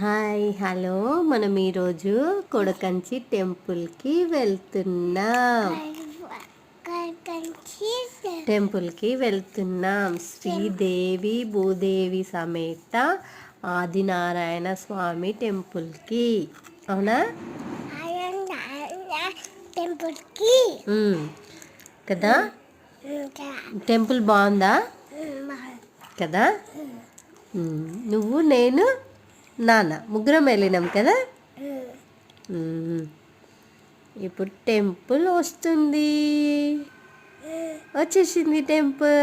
Hi hello మనం ఈరోజు కొడకంచి టెంపుల్కి వెళ్తున్నాం. శ్రీదేవి భూదేవి సమేత ఆదినారాయణ స్వామి టెంపుల్కి. అవునా కదా? టెంపుల్ బాగుందా కదా? నువ్వు నేను నాన్న ముగ్గురం వెళ్ళినాం కదా. ఇప్పుడు టెంపుల్ వచ్చేసింది. టెంపుల్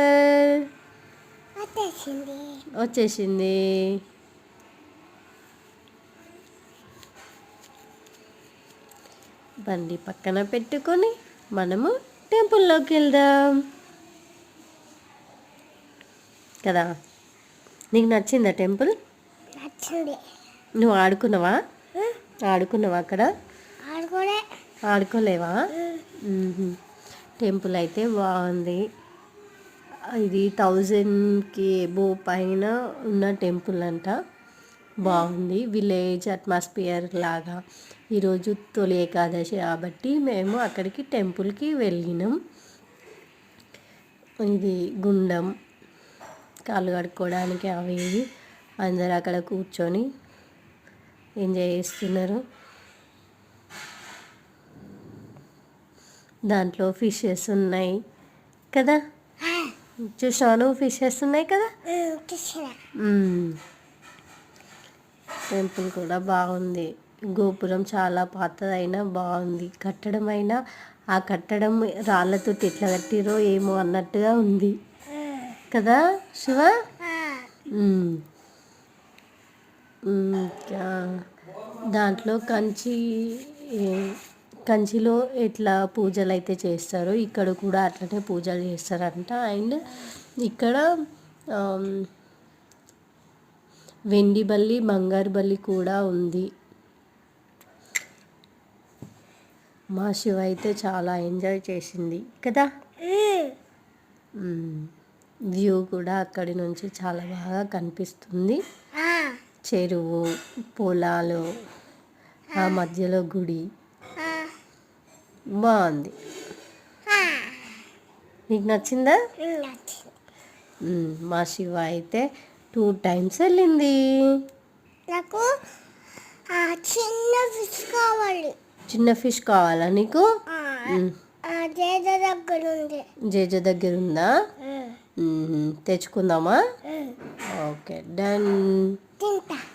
వచ్చేసింది. బండి పక్కన పెట్టుకొని మనము టెంపుల్లోకి వెళ్దాం కదా. నీకు నచ్చిందా టెంపుల్? నువ్వు ఆడుకున్నావా అక్కడ? ఆడుకోలేవా? టెంపుల్ అయితే బాగుంది. ఇది 1000కి ఎబో పైన ఉన్న టెంపుల్ అంట. బాగుంది. విలేజ్ అట్మాస్ఫియర్ లాగా. ఈరోజు తొలి ఏకాదశి కాబట్టి మేము అక్కడికి టెంపుల్కి వెళ్ళినాం. ఇది గుండం, కాళ్ళు కడుక్కోవడానికి అవి ఇవి. అందరు అక్కడ కూర్చొని ఎంజాయ్ చేస్తున్నారు. దాంట్లో ఫిషెస్ ఉన్నాయి కదా. చూసాను, ఫిషెస్ ఉన్నాయి కదా. టెంపుల్ కూడా బాగుంది. గోపురం చాలా పాతదైనా బాగుంది. కట్టడం అయినా ఆ కట్టడం రాళ్ళతో ఎట్లా కట్టిరో ఏమో అన్నట్టుగా ఉంది కదా శివ. దాంట్లో కంచిలో ఎట్లా పూజలు అయితే చేస్తారో ఇక్కడ కూడా అట్లనే పూజలు చేస్తారంట. అండ్ ఇక్కడ వెండి బల్లి, బంగారు బల్లి కూడా ఉంది. మా శివ అయితే చాలా ఎంజాయ్ చేసింది కదా. వ్యూ కూడా అక్కడి నుంచి చాలా బాగా కనిపిస్తుంది. చెరువు, పొలాలు, ఆ మధ్యలో గుడి బాగుంది. నీకు నచ్చిందా? మా శివ అయితే 2 times వెళ్ళింది. నాకు చిన్న ఫిష్ కావాలా నీకు? జేజ దగ్గర ఉందా? తెచ్చుకుందామా? Okay, done.